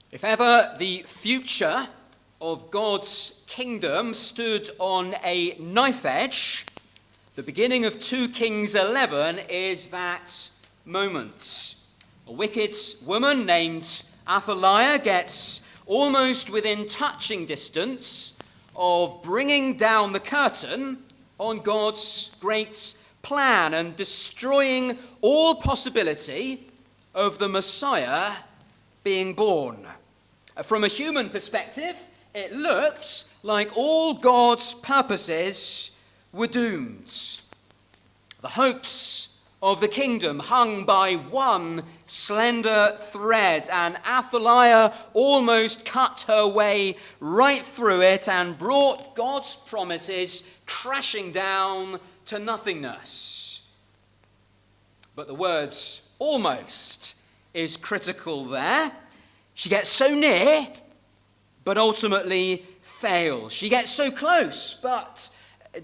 If ever the future of God's kingdom stood on a knife edge, the beginning of 2 Kings 11 is that moment. A wicked woman named Athaliah gets almost within touching distance of bringing down the curtain on God's great plan and destroying all possibility of the Messiah being born. From a human perspective, it looked like all God's purposes were doomed. The hopes of the kingdom hung by one slender thread, and Athaliah almost cut her way right through it and brought God's promises crashing down to nothingness. But the words almost is critical there. She gets so near, but ultimately fails. She gets so close, but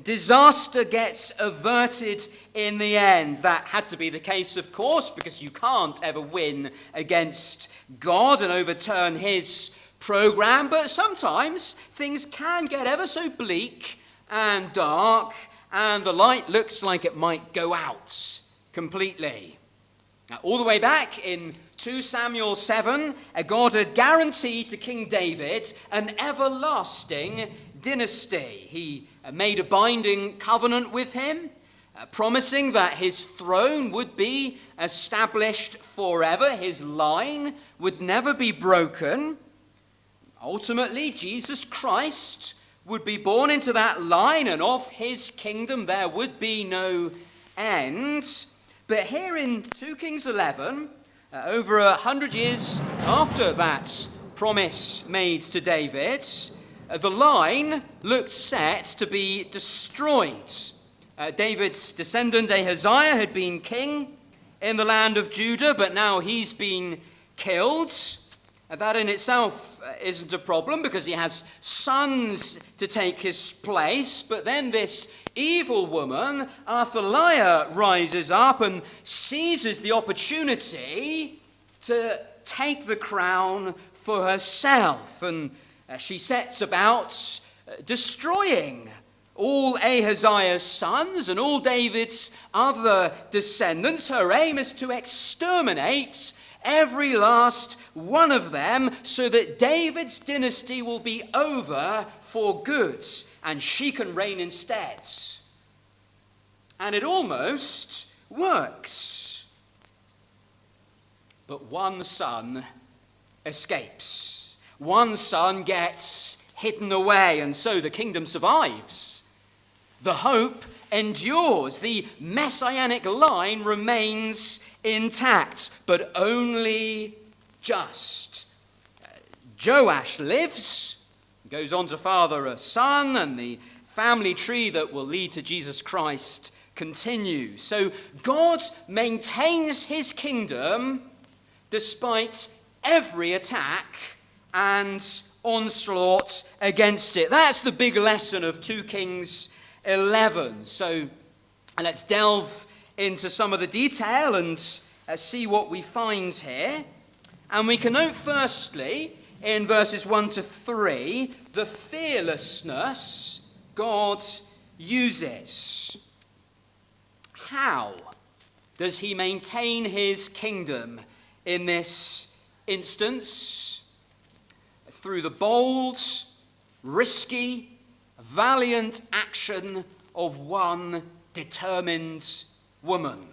disaster gets averted in the end. That had to be the case, of course, because you can't ever win against God and overturn his program. But sometimes things can get ever so bleak and dark, and the light looks like it might go out completely. Now, all the way back in 2 Samuel 7, God had guaranteed to King David an everlasting dynasty. He made a binding covenant with him, promising that his throne would be established forever. His line would never be broken. Ultimately, Jesus Christ would be born into that line, and of his kingdom there would be no end. But here in 2 Kings 11, over 100 years after that promise made to David, the line looked set to be destroyed. David's descendant Ahaziah had been king in the land of Judah, but now he's been killed. That in itself isn't a problem because he has sons to take his place. But then this evil woman, Athaliah, rises up and seizes the opportunity to take the crown for herself. And she sets about destroying all Ahaziah's sons and all David's other descendants. Her aim is to exterminate every last one of them so that David's dynasty will be over for good and she can reign instead. And it almost works. But one son escapes. One son gets hidden away, and so the kingdom survives. The hope endures. The messianic line remains intact, but only just. Joash lives, goes on to father a son, and the family tree that will lead to Jesus Christ continues. So God maintains his kingdom despite every attack and onslaught against it. That's the big lesson of 2 Kings 11. So let's delve into some of the detail and see what we find here. And we can note firstly in verses 1 to 3 the fearlessness God uses. How does he maintain his kingdom in this instance? Through the bold, risky, valiant action of one determined woman.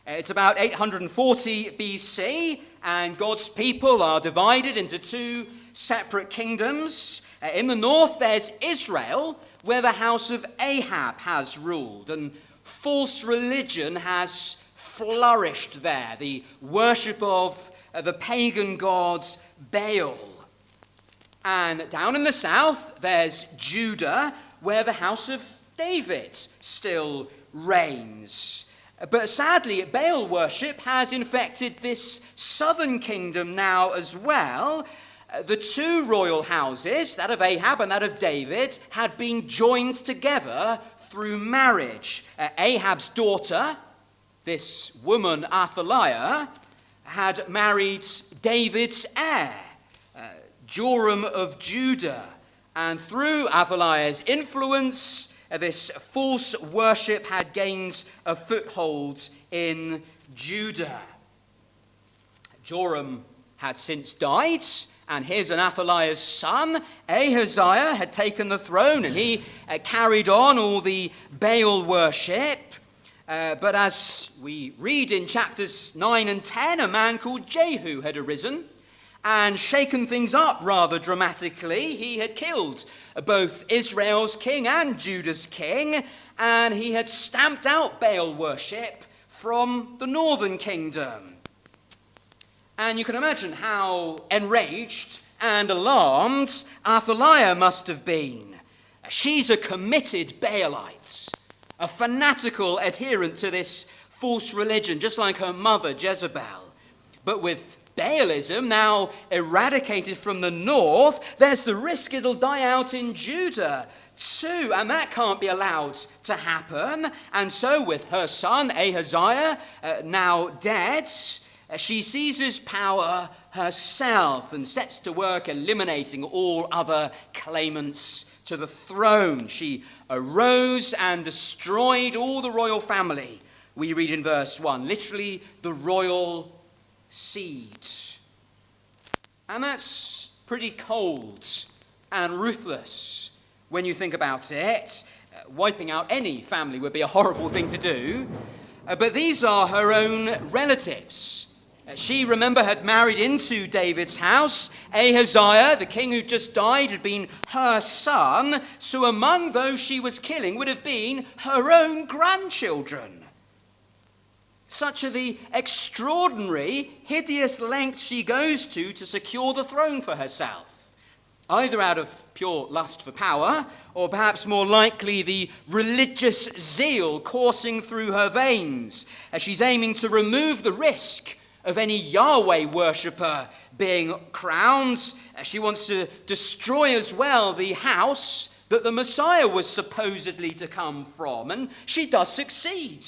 It's about 840 BC, and God's people are divided into 2 separate kingdoms. In the north, there's Israel, where the house of Ahab has ruled, and false religion has flourished there, the worship of the pagan gods Baal. And down in the south, there's Judah, where the house of David still reigns. But sadly, Baal worship has infected this southern kingdom now as well. The 2 royal houses, that of Ahab and that of David, had been joined together through marriage. Ahab's daughter, this woman Athaliah, had married David's heir, Joram of Judah. And through Athaliah's influence, this false worship had gained a foothold in Judah. Joram had since died, and his and Athaliah's son, Ahaziah, had taken the throne, and he carried on all the Baal worship. But as we read in chapters 9 and 10, a man called Jehu had arisen and shaken things up rather dramatically. He had killed both Israel's king and Judah's king, and he had stamped out Baal worship from the northern kingdom. And you can imagine how enraged and alarmed Athaliah must have been. She's a committed Baalite, a fanatical adherent to this false religion, just like her mother Jezebel. But with Baalism now eradicated from the north, there's the risk it'll die out in Judah too, and that can't be allowed to happen. And so with her son Ahaziah now dead, she seizes power herself and sets to work eliminating all other claimants to the throne. She arose and destroyed all the royal family. We read in verse 1, literally the royal seed. And that's pretty cold and ruthless when you think about it. Wiping out any family would be a horrible thing to do. But these are her own relatives. She, remember, had married into David's house. Ahaziah, the king who just died, had been her son. So among those she was killing would have been her own grandchildren. Such are the extraordinary, hideous lengths she goes to secure the throne for herself, either out of pure lust for power, or perhaps more likely the religious zeal coursing through her veins, as she's aiming to remove the risk of any Yahweh worshipper being crowned. She wants to destroy as well the house that the Messiah was supposedly to come from, and she does succeed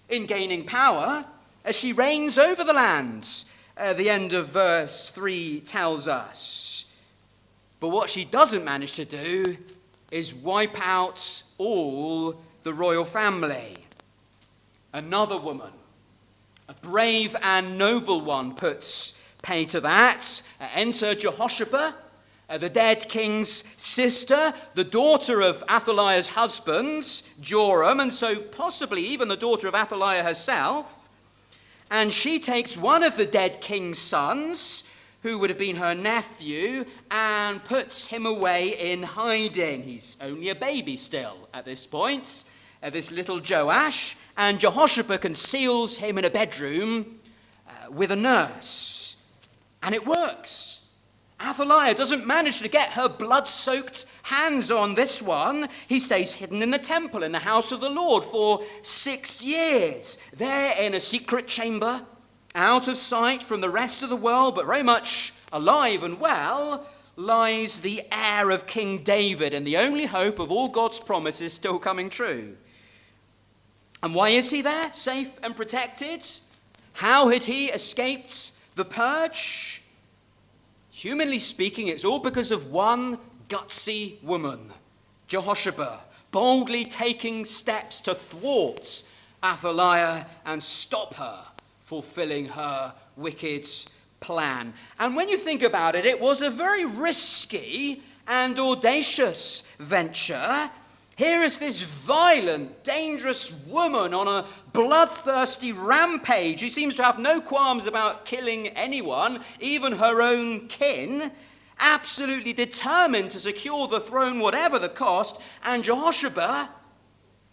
in gaining power as she reigns over the land. The end of verse 3 tells us. But what she doesn't manage to do is wipe out all the royal family. Another woman, a brave and noble one, puts pay to that. Enter Jehoshaphat, the dead king's sister, the daughter of Athaliah's husband, Joram, and so possibly even the daughter of Athaliah herself. And she takes one of the dead king's sons, who would have been her nephew, and puts him away in hiding. He's only a baby still at this point, this little Joash, and Jehoshaphat conceals him in a bedroom with a nurse. And it works. Athaliah doesn't manage to get her blood-soaked hands on this one. He stays hidden in the temple in the house of the Lord for 6 years. There in a secret chamber, out of sight from the rest of the world, but very much alive and well, lies the heir of King David and the only hope of all God's promises still coming true. And why is he there, safe and protected? How had he escaped the purge? Humanly speaking, it's all because of one gutsy woman, Jehoshaphat, boldly taking steps to thwart Athaliah and stop her fulfilling her wicked plan. And when you think about it, it was a very risky and audacious venture. Here is this violent, dangerous woman on a bloodthirsty rampage who seems to have no qualms about killing anyone, even her own kin, absolutely determined to secure the throne whatever the cost, and Jehoshaphat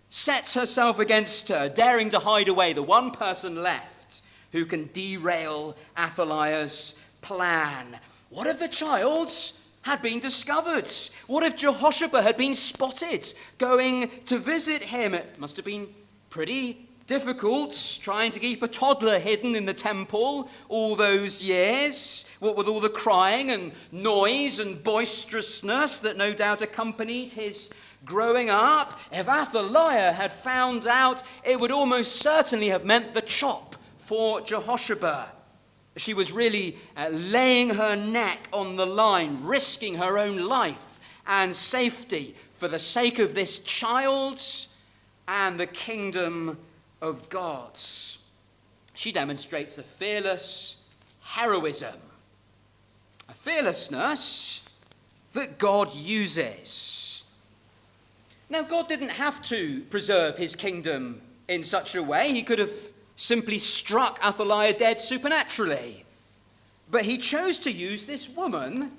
sets herself against her, daring to hide away, the one person left who can derail Athaliah's plan. What if the child had been discovered? What if Jehoshaphat had been spotted going to visit him? It must have been pretty difficult trying to keep a toddler hidden in the temple all those years, what with all the crying and noise and boisterousness that no doubt accompanied his growing up. If Athaliah had found out, it would almost certainly have meant the chop for Jehoshaphat. She was really laying her neck on the line, risking her own life and safety for the sake of this child and the kingdom of God. She demonstrates a fearless heroism, a fearlessness that God uses. Now, God didn't have to preserve his kingdom in such a way. He could have simply struck Athaliah dead supernaturally. But he chose to use this woman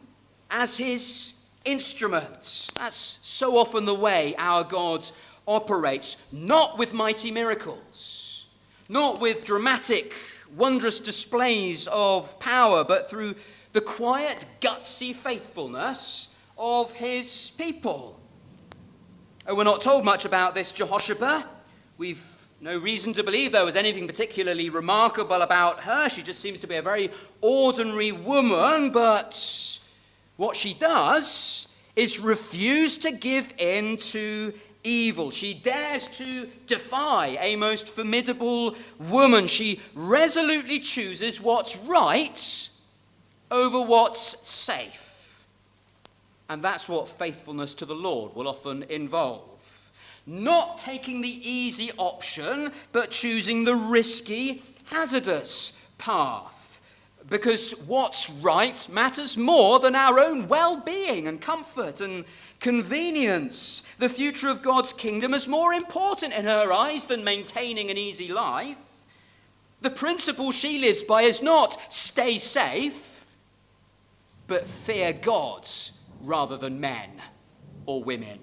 as his instrument. That's so often the way our God operates, not with mighty miracles, not with dramatic, wondrous displays of power, but through the quiet, gutsy faithfulness of his people. We're not told much about this Jehoshaphat. We've no reason to believe there was anything particularly remarkable about her. She just seems to be a very ordinary woman, but what she does is refuse to give in to evil. She dares to defy a most formidable woman. She resolutely chooses what's right over what's safe. And that's what faithfulness to the Lord will often involve. Not taking the easy option, but choosing the risky, hazardous path. Because what's right matters more than our own well-being and comfort and convenience. The future of God's kingdom is more important in her eyes than maintaining an easy life. The principle she lives by is not stay safe, but fear God rather than men or women.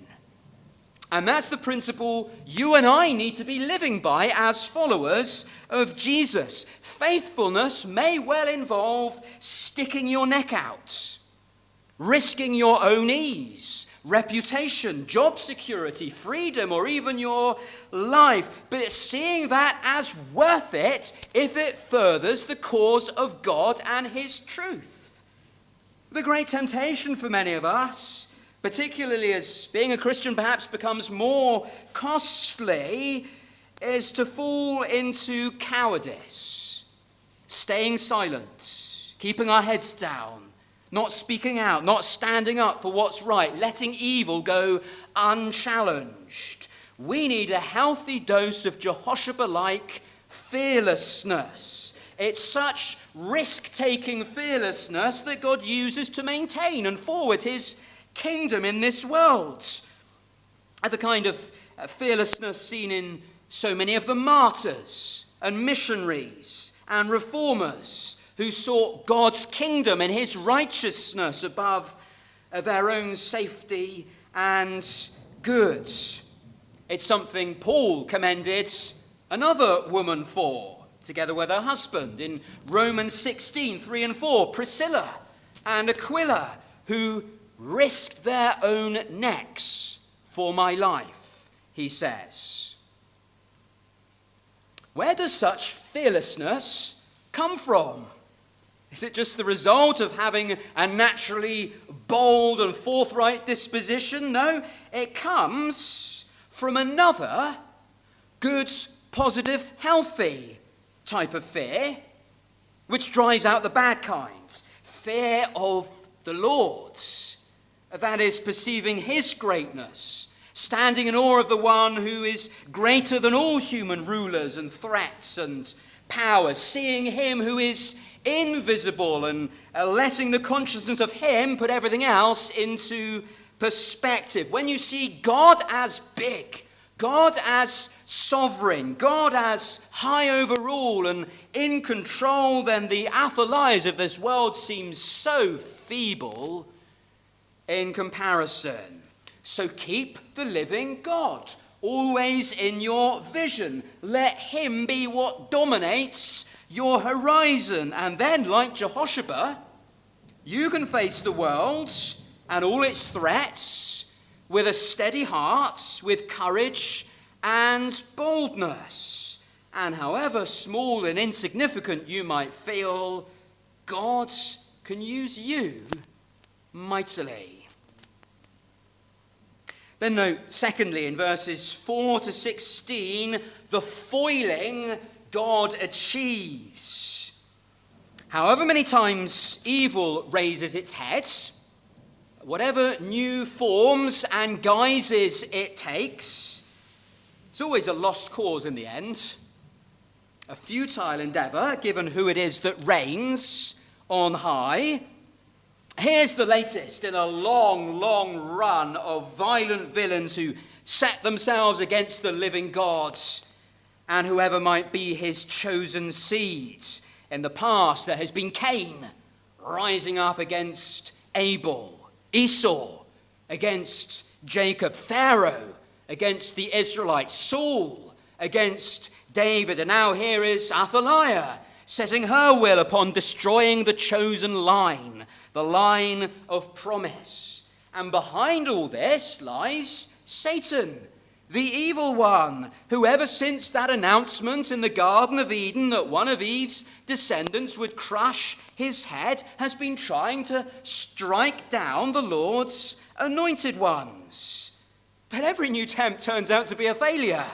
And that's the principle you and I need to be living by as followers of Jesus. Faithfulness may well involve sticking your neck out, risking your own ease, reputation, job security, freedom, or even your life, but seeing that as worth it if it furthers the cause of God and his truth. The great temptation for many of us, particularly as being a Christian perhaps becomes more costly, is to fall into cowardice, staying silent, keeping our heads down, not speaking out, not standing up for what's right, letting evil go unchallenged. We need a healthy dose of Jehoshaphat-like fearlessness. It's such risk-taking fearlessness that God uses to maintain and forward his kingdom in this world. The kind of fearlessness seen in so many of the martyrs and missionaries and reformers who sought God's kingdom and his righteousness above their own safety and good. It's something Paul commended another woman for, together with her husband, in Romans 16, 3 and 4, Priscilla and Aquila, who risked their own necks for my life, he says. Where does such fearlessness come from? Is it just the result of having a naturally bold and forthright disposition? No, it comes from another good, positive, healthy type of fear, which drives out the bad kinds. Fear of the Lord. That is, perceiving his greatness, standing in awe of the one who is greater than all human rulers and threats and powers, seeing him who is invisible and letting the consciousness of him put everything else into perspective. When you see God as big, God as sovereign, God as high over all and in control, then the Athaliahs of this world seem so feeble in comparison. So keep the living God always in your vision. Let him be what dominates your horizon. And then, like Jehoshaphat, you can face the world and all its threats with a steady heart, with courage and boldness. And however small and insignificant you might feel, God can use you mightily. Then note, secondly, in verses 4 to 16, the foiling God achieves. However many times evil raises its head, whatever new forms and guises it takes, it's always a lost cause in the end, a futile endeavor given who it is that reigns on high. Here's the latest in a long, long run of violent villains who set themselves against the living God and whoever might be his chosen seed. In the past, there has been Cain rising up against Abel, Esau against Jacob, Pharaoh against the Israelites, Saul against David, and now here is Athaliah setting her will upon destroying the chosen line, the line of promise. And behind all this lies Satan, the evil one, who ever since that announcement in the Garden of Eden that one of Eve's descendants would crush his head, has been trying to strike down the Lord's anointed ones. But every new attempt turns out to be a failure.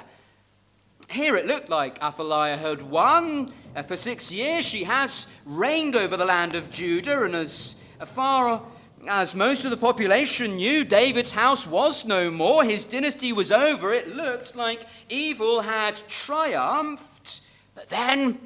Here it looked like Athaliah had won. For 6 years she has reigned over the land of Judah, and as far as most of the population knew, David's house was no more. His dynasty was over. It looked like evil had triumphed. But then,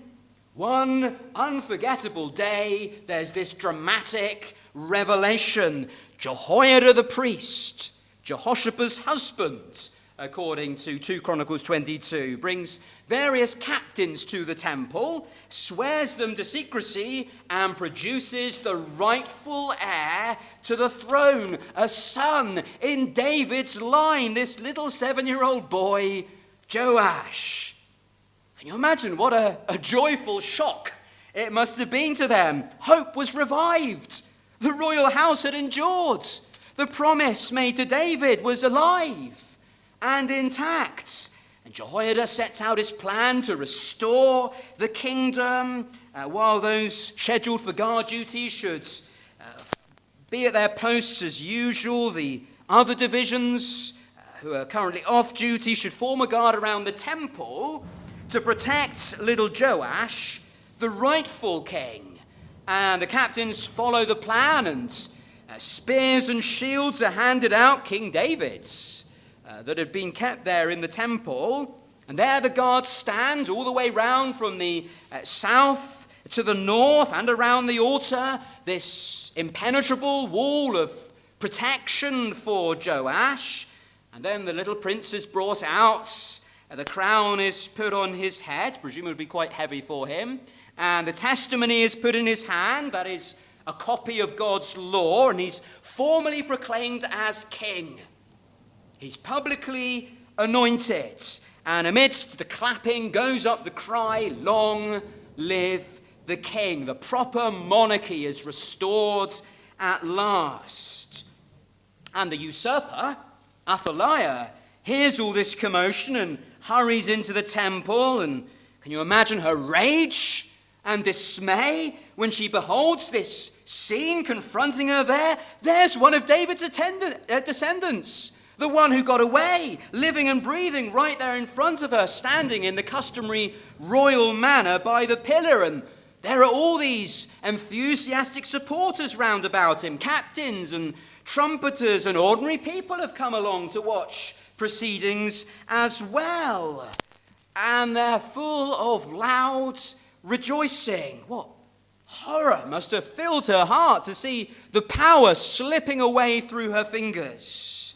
one unforgettable day, there's this dramatic revelation. Jehoiada the priest, Jehoshaphat's husband, according to 2 Chronicles 22, brings various captains to the temple, swears them to secrecy, and produces the rightful heir to the throne, a son in David's line, this little 7-year-old boy, Joash. Can you imagine what a joyful shock it must have been to them? Hope was revived. The royal house had endured. The promise made to David was alive and intact. And Jehoiada sets out his plan to restore the kingdom, while those scheduled for guard duty should be at their posts as usual. The other divisions who are currently off duty should form a guard around the temple to protect little Joash, the rightful king. And the captains follow the plan, and spears and shields are handed out, King David's, that had been kept there in the temple. And there the guards stand all the way round from the south to the north and around the altar, this impenetrable wall of protection for Joash. And then the little prince is brought out, the crown is put on his head, presumably quite heavy for him, and the testimony is put in his hand, that is a copy of God's law, and he's formally proclaimed as king. He's publicly anointed, and amidst the clapping goes up the cry, "Long live the king." The proper monarchy is restored at last. And the usurper, Athaliah, hears all this commotion and hurries into the temple. And can you imagine her rage and dismay when she beholds this scene confronting her there? There's one of David's descendants, the one who got away, living and breathing right there in front of her, standing in the customary royal manner by the pillar. And there are all these enthusiastic supporters round about him. Captains and trumpeters and ordinary people have come along to watch proceedings as well. And they're full of loud rejoicing. What horror must have filled her heart to see the power slipping away through her fingers.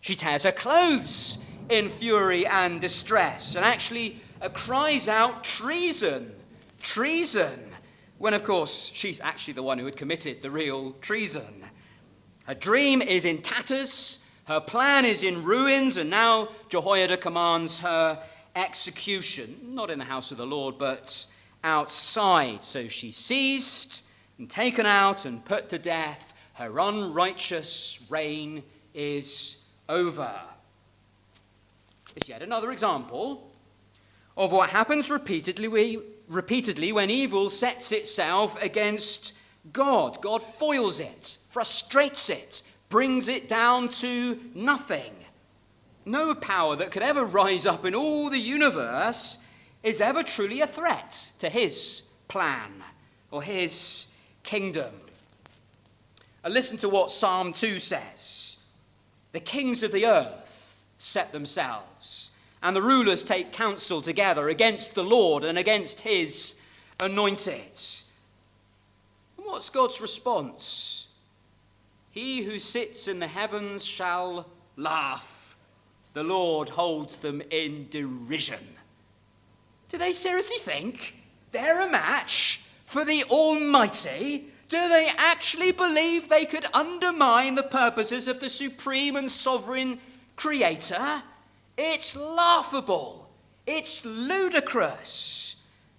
She tears her clothes in fury and distress and actually cries out, "Treason, treason," when of course she's actually the one who had committed the real treason. Her dream is in tatters, her plan is in ruins, and now Jehoiada commands her execution, not in the house of the Lord, but outside. So she's seized and taken out and put to death. Her unrighteous reign is over. It's yet another example of what happens repeatedly when evil sets itself against God. God foils it, frustrates it, brings it down to nothing. No power that could ever rise up in all the universe is ever truly a threat to his plan. or his kingdom. Listen to what Psalm 2 says. The kings of the earth set themselves, and the rulers take counsel together against the Lord and against his anointed. And what's God's response? He who sits in the heavens shall laugh. The Lord holds them in derision. Do they seriously think they're a match for the Almighty? Do they actually believe they could undermine the purposes of the supreme and sovereign Creator? It's laughable. It's ludicrous.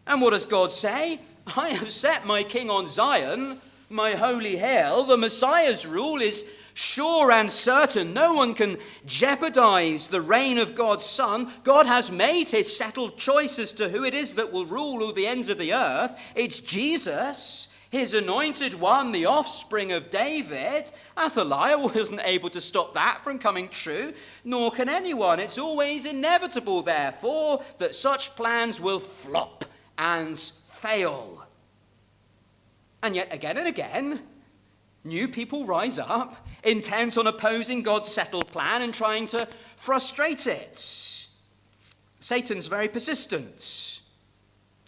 And what does God say? I have set my king on Zion, my holy hill. The Messiah's rule is sure and certain. No one can jeopardize the reign of God's Son. God has made his settled choice as to who it is that will rule all the ends of the earth. It's Jesus, his anointed one, the offspring of David. Athaliah wasn't able to stop that from coming true, nor can anyone. It's always inevitable, therefore, that such plans will flop and fail. And yet, again and again, new people rise up, intent on opposing God's settled plan and trying to frustrate it. Satan's very persistent.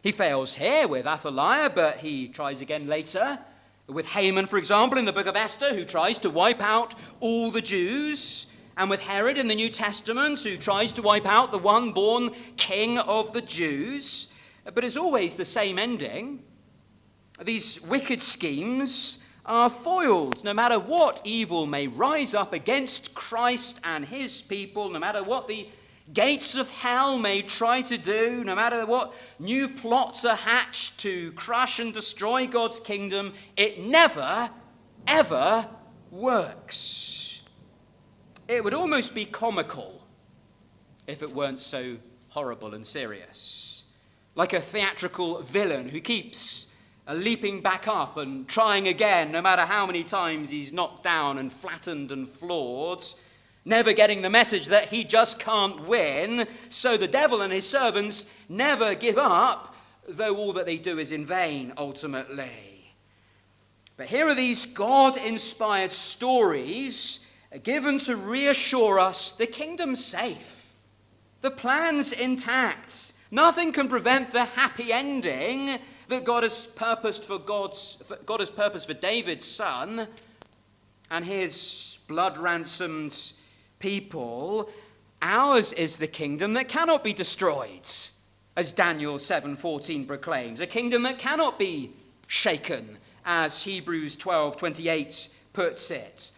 He fails here with Athaliah, but he tries again later. With Haman, for example, in the book of Esther, who tries to wipe out all the Jews. And with Herod in the New Testament, who tries to wipe out the one-born king of the Jews. But it's always the same ending. These wicked schemes are foiled. No matter what evil may rise up against Christ and his people, no matter what the gates of hell may try to do, no matter what new plots are hatched to crush and destroy God's kingdom, it never, ever works. It would almost be comical if it weren't so horrible and serious. Like a theatrical villain who keeps leaping back up and trying again, no matter how many times he's knocked down and flattened and floored, never getting the message that he just can't win. So the devil and his servants never give up, though all that they do is in vain, ultimately. But here are these God-inspired stories given to reassure us the kingdom's safe, the plan's intact. Nothing can prevent the happy ending that God has purposed for David's son and his blood-ransomed people. Ours is the kingdom that cannot be destroyed, as Daniel 7:14 proclaims, a kingdom that cannot be shaken, as Hebrews 12:28 puts it.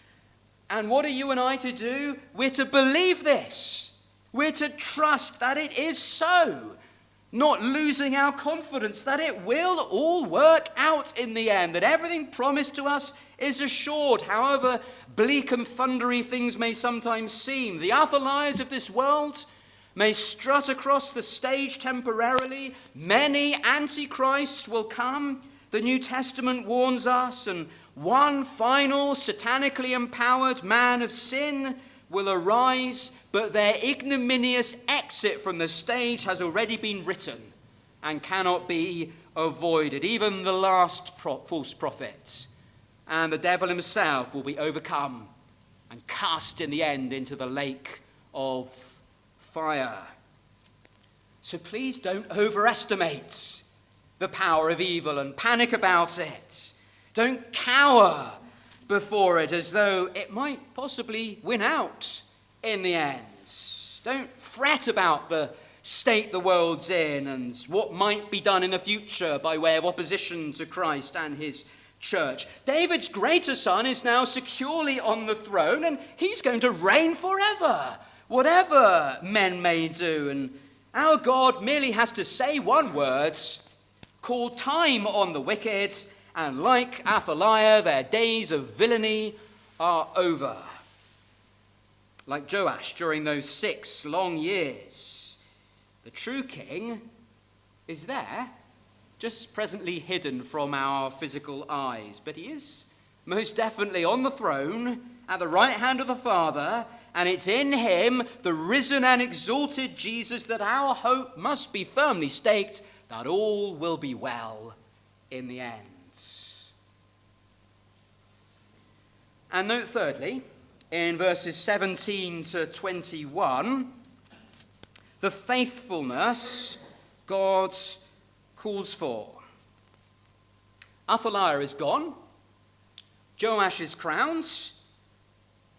And what are you and I to do? We're to believe this. We're to trust that it is so, not losing our confidence that it will all work out in the end, that everything promised to us is assured, however bleak and thundery things may sometimes seem. The Athaliahs of this world may strut across the stage temporarily. Many antichrists will come. The New Testament warns us, and one final satanically empowered man of sin will arise, but their ignominious exit from the stage has already been written and cannot be avoided. Even the last false prophet and the devil himself will be overcome and cast in the end into the lake of fire. So please don't overestimate the power of evil and panic about it. Don't cower before it as though it might possibly win out in the end. Don't fret about the state the world's in and what might be done in the future by way of opposition to Christ and his church. David's greater son is now securely on the throne, and he's going to reign forever, whatever men may do. And our God merely has to say one word, call time on the wicked, and like Athaliah, their days of villainy are over. Like Joash during those 6 long years, the true king is there, just presently hidden from our physical eyes. But he is most definitely on the throne at the right hand of the Father, and it's in him, the risen and exalted Jesus, that our hope must be firmly staked that all will be well in the end. And note thirdly, in verses 17 to 21, the faithfulness God calls for. Athaliah is gone. Joash is crowned.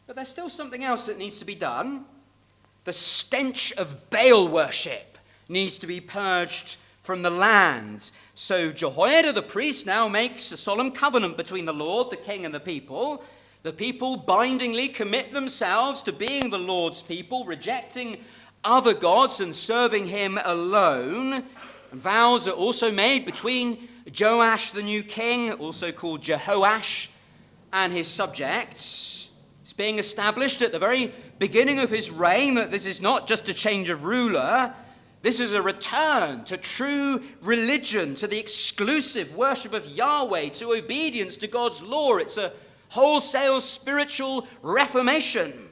But there's still something else that needs to be done. The stench of Baal worship needs to be purged from the land. So Jehoiada the priest now makes a solemn covenant between the Lord, the king, and the people. The people bindingly commit themselves to being the Lord's people, rejecting other gods and serving him alone. And vows are also made between Joash the new king, also called Jehoash, and his subjects. It's being established at the very beginning of his reign that this is not just a change of ruler. This is a return to true religion, to the exclusive worship of Yahweh, to obedience to God's law. It's a wholesale spiritual reformation.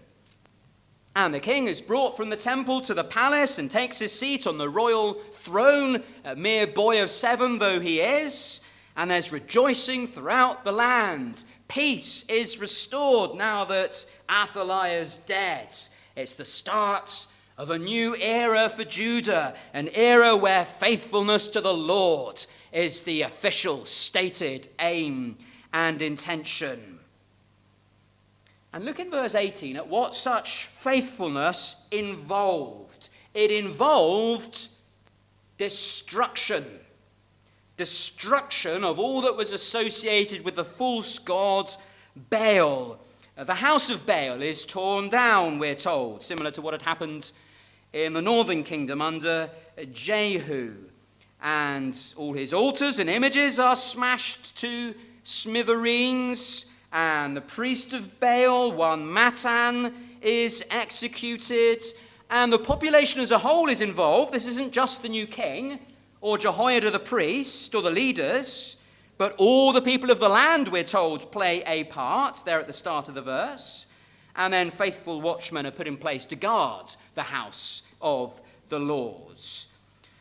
And the king is brought from the temple to the palace and takes his seat on the royal throne, a mere boy of 7 though he is. And there's rejoicing throughout the land. Peace is restored now that Athaliah's dead. It's the start of a new era for Judah, an era where faithfulness to the Lord is the official stated aim and intention. And look in verse 18 at what such faithfulness involved. It involved destruction. Destruction of all that was associated with the false god Baal. The house of Baal is torn down, we're told, similar to what had happened in the northern kingdom under Jehu. And all his altars and images are smashed to smithereens. And the priest of Baal, one Matan, is executed. And the population as a whole is involved. This isn't just the new king or Jehoiada the priest or the leaders, but all the people of the land, we're told, play a part there at the start of the verse. And then faithful watchmen are put in place to guard the house of the Lord.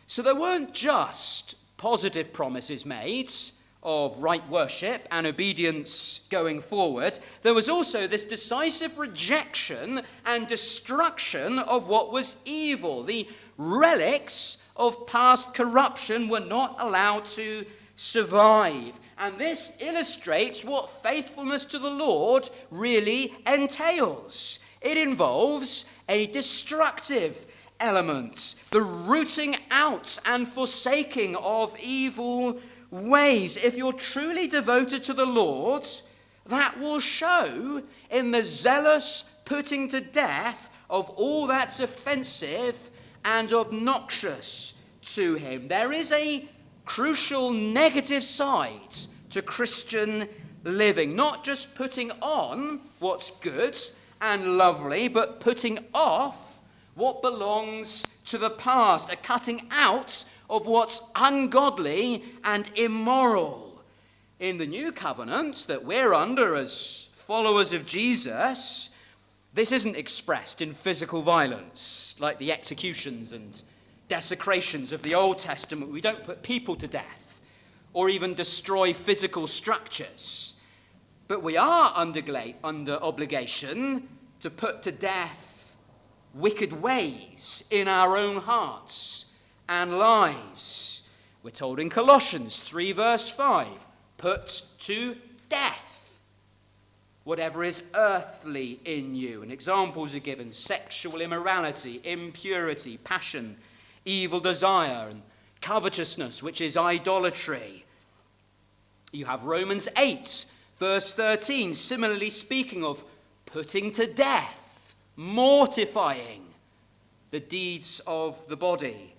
So there weren't just positive promises made of right worship and obedience going forward. There was also this decisive rejection and destruction of what was evil. The relics of past corruption were not allowed to survive. And this illustrates what faithfulness to the Lord really entails. It involves a destructive element, the rooting out and forsaking of evil ways. If you're truly devoted to the Lord, that will show in the zealous putting to death of all that's offensive and obnoxious to him. There is a crucial negative side to Christian living, not just putting on what's good and lovely, but putting off what belongs to the past, a cutting out of what's ungodly and immoral. In the new covenant that we're under as followers of Jesus, this isn't expressed in physical violence like the executions and desecrations of the Old Testament. We don't put people to death or even destroy physical structures. But we are under obligation to put to death wicked ways in our own hearts and lives. We're told in Colossians 3 verse 5, put to death whatever is earthly in you. And examples are given: sexual immorality, impurity, passion, evil desire, and covetousness, which is idolatry. You have Romans 8 verse 13, similarly speaking of putting to death, mortifying the deeds of the body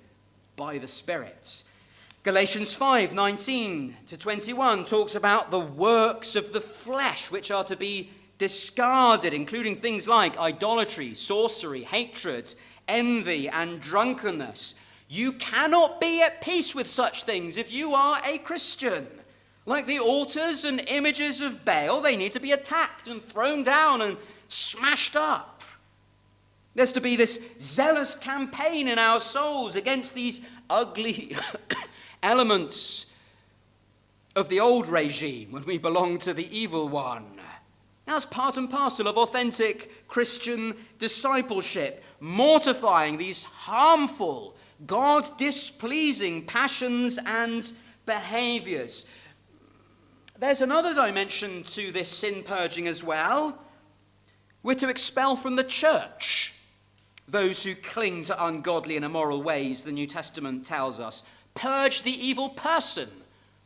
by the Spirit. Galatians 5:19 to 21 talks about the works of the flesh, which are to be discarded, including things like idolatry, sorcery, hatred, envy, and drunkenness. You cannot be at peace with such things if you are a Christian. Like the altars and images of Baal, they need to be attacked and thrown down and smashed up. There's to be this zealous campaign in our souls against these ugly elements of the old regime when we belong to the evil one. That's part and parcel of authentic Christian discipleship, mortifying these harmful, God-displeasing passions and behaviors. There's another dimension to this sin purging as well. We're to expel from the church those who cling to ungodly and immoral ways, the New Testament tells us. Purge the evil person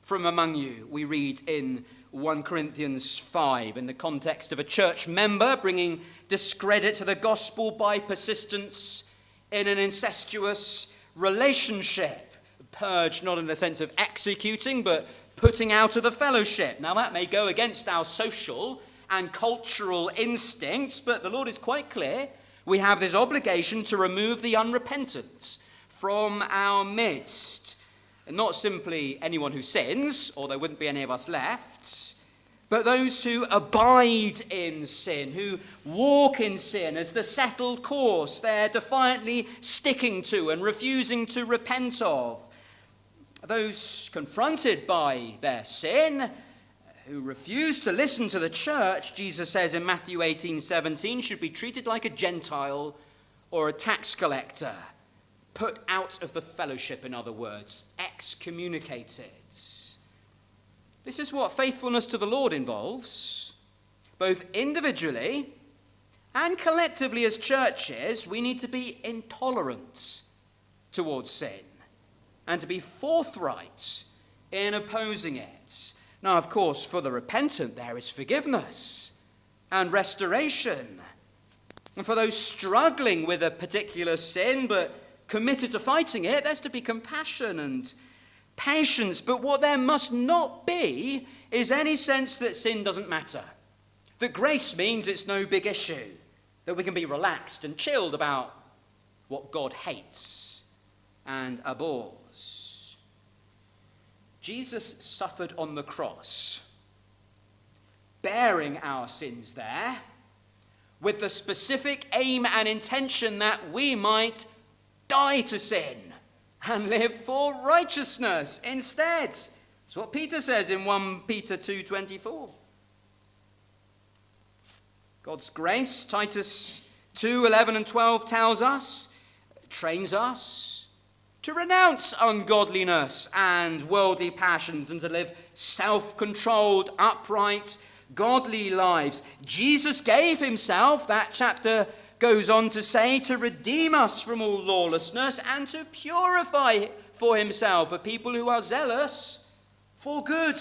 from among you, we read in 1 Corinthians 5, in the context of a church member bringing discredit to the gospel by persistence in an incestuous relationship. Purge not in the sense of executing, but putting out of the fellowship. Now that may go against our social and cultural instincts, but the Lord is quite clear. We have this obligation to remove the unrepentant from our midst. And not simply anyone who sins, or there wouldn't be any of us left, but those who abide in sin, who walk in sin as the settled course they're defiantly sticking to and refusing to repent of. Those confronted by their sin, who refuse to listen to the church, Jesus says in Matthew 18:17, should be treated like a Gentile or a tax collector. Put out of the fellowship, in other words, excommunicated. This is what faithfulness to the Lord involves. Both individually and collectively as churches, we need to be intolerant towards sin and to be forthright in opposing it. Now, of course, for the repentant, there is forgiveness and restoration. And for those struggling with a particular sin but committed to fighting it, there's to be compassion and patience. But what there must not be is any sense that sin doesn't matter, that grace means it's no big issue, that we can be relaxed and chilled about what God hates and abhors. Jesus suffered on the cross, bearing our sins there, with the specific aim and intention that we might die to sin and live for righteousness instead. That's what Peter says in 1 Peter 2:24. God's grace, Titus 2:11 and 12 tells us, trains us to renounce ungodliness and worldly passions and to live self-controlled, upright, godly lives. Jesus gave himself, that chapter goes on to say, to redeem us from all lawlessness and to purify for himself a people who are zealous for good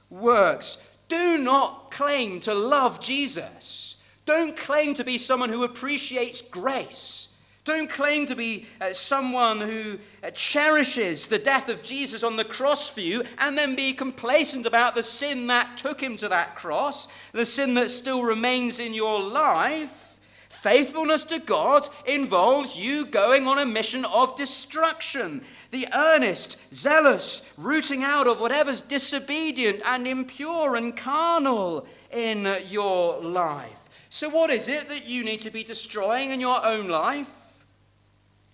works. Do not claim to love Jesus. Don't claim to be someone who appreciates grace. Don't claim to be someone who cherishes the death of Jesus on the cross for you and then be complacent about the sin that took him to that cross, the sin that still remains in your life. Faithfulness to God involves you going on a mission of destruction, the earnest, zealous rooting out of whatever's disobedient and impure and carnal in your life. So what is it that you need to be destroying in your own life?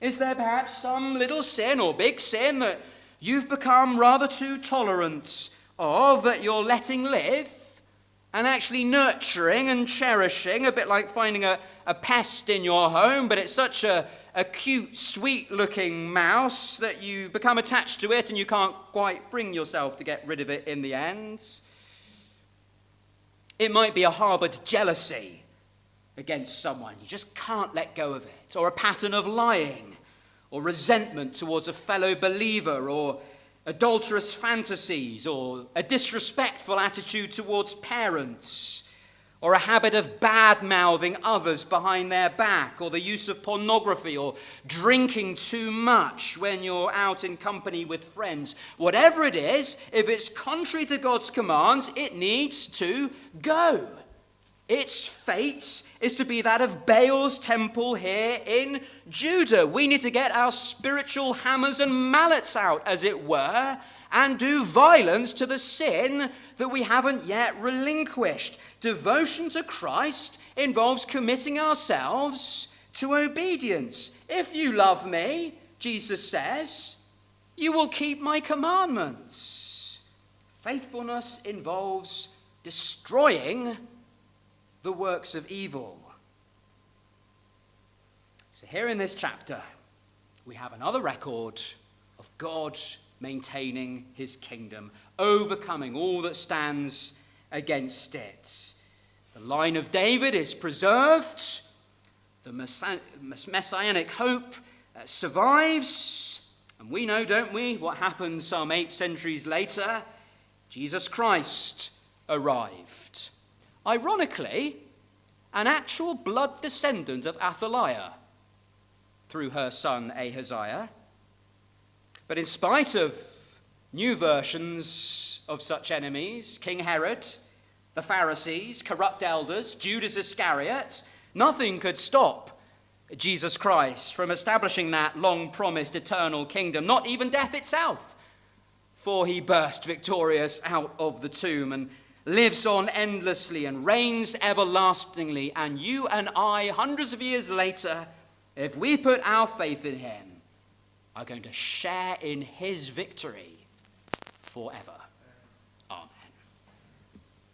Is there perhaps some little sin or big sin that you've become rather too tolerant of, that you're letting live and actually nurturing and cherishing, a bit like finding a pest in your home, but it's such a cute, sweet-looking mouse that you become attached to it and you can't quite bring yourself to get rid of it in the end? It might be a harbored jealousy against someone. You just can't let go of it. Or a pattern of lying or resentment towards a fellow believer, or adulterous fantasies, or a disrespectful attitude towards parents, or a habit of bad-mouthing others behind their back, or the use of pornography, or drinking too much when you're out in company with friends. Whatever it is, if it's contrary to God's commands, it needs to go. Its fate is to be that of Baal's temple here in Judah. We need to get our spiritual hammers and mallets out, as it were, and do violence to the sin that we haven't yet relinquished. Devotion to Christ involves committing ourselves to obedience. If you love me, Jesus says, you will keep my commandments. Faithfulness involves destroying the works of evil. So here in this chapter, we have another record of God maintaining his kingdom, overcoming all that stands against it. The line of David is preserved. The messianic hope survives. And we know, don't we, what happened some 8 centuries later? Jesus Christ arrived. Ironically, an actual blood descendant of Athaliah through her son Ahaziah. But in spite of new versions of such enemies, King Herod, the Pharisees, corrupt elders, Judas Iscariot, nothing could stop Jesus Christ from establishing that long-promised eternal kingdom, not even death itself. For he burst victorious out of the tomb and lives on endlessly and reigns everlastingly. And you and I, hundreds of years later, if we put our faith in him, are going to share in his victory forever.